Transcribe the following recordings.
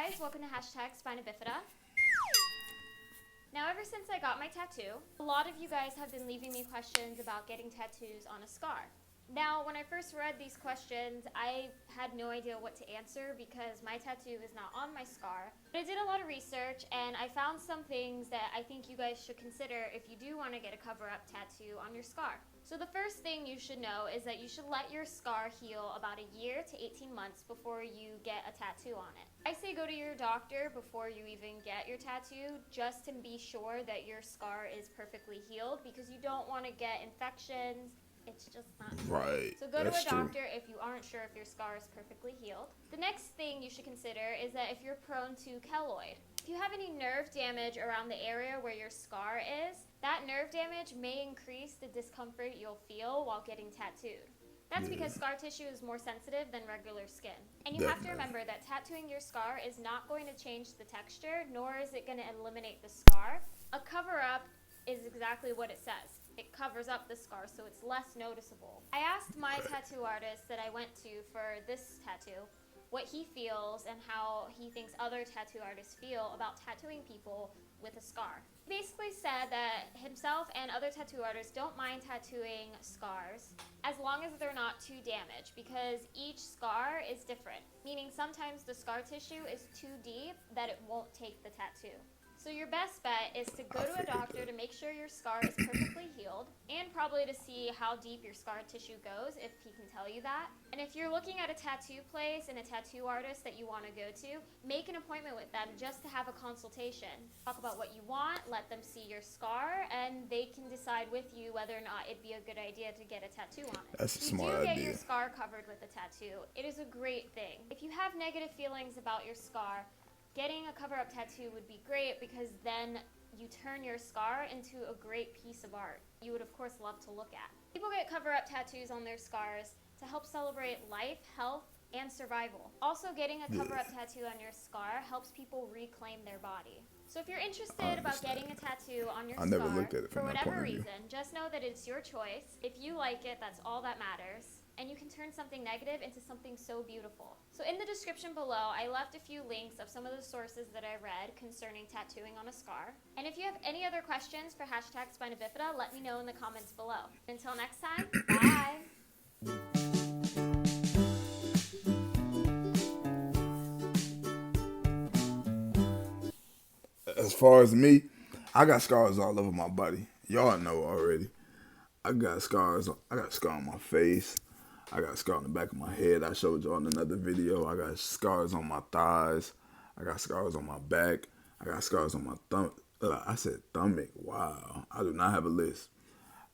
guys, welcome to Hashtag Spina Bifida. Now, ever since I got my tattoo, a lot of you guys have been leaving me questions about getting tattoos on a scar. Now, when I first read these questions, I had no idea what to answer because my tattoo is not on my scar. But I did a lot of research and I found some things that I think you guys should consider if you do want to get a cover-up tattoo on your scar. So the first thing you should know is that you should let your scar heal about a year to 18 months before you get a tattoo on it. I say go to your doctor before you even get your tattoo just to be sure that your scar is perfectly healed because you don't want to get infections. It's just not good. Right. So go to That's a doctor if you aren't sure if your scar is perfectly healed. The next thing you should consider is that if you're prone to keloid. If you have any nerve damage around the area where your scar is, that nerve damage may increase the discomfort you'll feel while getting tattooed. That's because scar tissue is more sensitive than regular skin. And you have to remember that tattooing your scar is not going to change the texture, nor is it going to eliminate the scar. A cover-up is exactly what it says. It covers up the scar so it's less noticeable. I asked my tattoo artist that I went to for this tattoo what he feels and how he thinks other tattoo artists feel about tattooing people with a scar. He basically said that himself and other tattoo artists don't mind tattooing scars as long as they're not too damaged because each scar is different, meaning sometimes the scar tissue is too deep that it won't take the tattoo. So your best bet is to go to a doctor to make sure your scar is perfectly healed and probably to see how deep your scar tissue goes if he can tell you that. And if you're looking at a tattoo place and a tattoo artist that you want to go to, make an appointment with them just to have a consultation. Talk about what you want, let them see your scar, and they can decide with you whether or not it'd be a good idea to get a tattoo on it. That's a If you smart do get idea. your scar covered with a tattoo, it is a great thing. If you have negative feelings about your scar, getting a cover-up tattoo would be great because then you turn your scar into a great piece of art you would of course love to look at. People get cover-up tattoos on their scars to help celebrate life, health, and survival. Also, getting a cover-up tattoo on your scar helps people reclaim their body. So if you're interested about getting a tattoo on your I scar, never looked at it for from that point whatever of view. reason, just know that it's your choice. If you like it, that's all that matters. And you can turn something negative into something so beautiful. So in the description below, I left a few links of some of the sources that I read concerning tattooing on a scar. And if you have any other questions for Hashtag Spina Bifida, let me know in the comments below. Until next time, bye! As far as me, I got scars all over my body. Y'all know already. I got scars. I got a scar on my face. I got a scar on the back of my head. I showed y'all in another video. I got scars on my thighs. I got scars on my back. I got scars on my thumb. I said stomach. Wow. I do not have a list.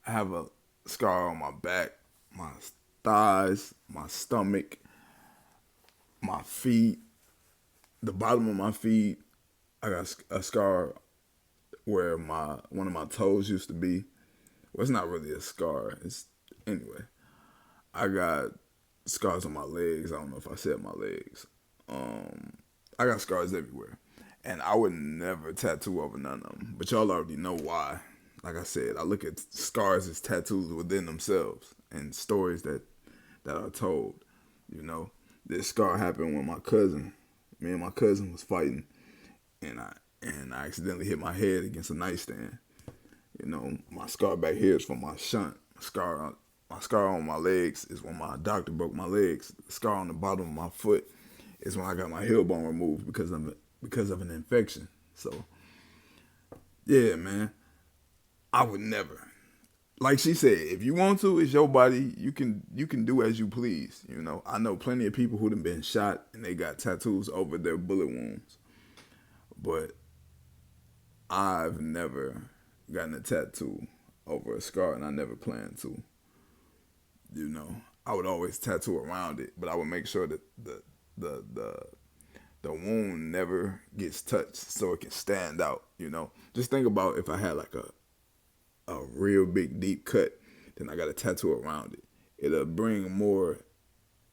I have a scar on my back, my thighs, my stomach, my feet, the bottom of my feet. I got a scar where one of my toes used to be. Well, it's not really a scar. Anyway. I got scars on my legs. I don't know if I said my legs. I got scars everywhere, and I would never tattoo over none of them. But y'all already know why. Like I said, I look at scars as tattoos within themselves and stories that are told. You know, this scar happened when me and my cousin was fighting, and I accidentally hit my head against a nightstand. You know, my scar back here is from my shunt. My scar on my legs is when my doctor broke my legs. The scar on the bottom of my foot is when I got my heel bone removed because of an infection. So, yeah, man, I would never. Like she said, if you want to, it's your body. You can do as you please. You know, I know plenty of people who've been shot and they got tattoos over their bullet wounds, but I've never gotten a tattoo over a scar, and I never plan to. You know, I would always tattoo around it, but I would make sure that the wound never gets touched so it can stand out. You know, just think about if I had like a real big deep cut, then I got a tattoo around it. It'll bring more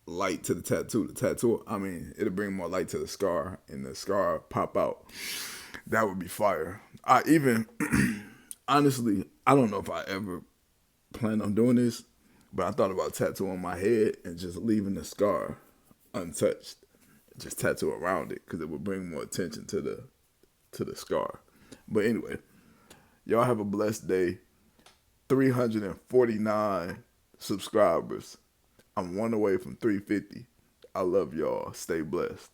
light to the tattoo. It'll bring more light to the scar, and the scar pop out. That would be fire. Honestly, I don't know if I ever plan on doing this, but I thought about tattooing my head and just leaving the scar untouched. just tattoo around it because it would bring more attention to the scar. But anyway, y'all have a blessed day. 349 subscribers. I'm one away from 350. I love y'all. Stay blessed.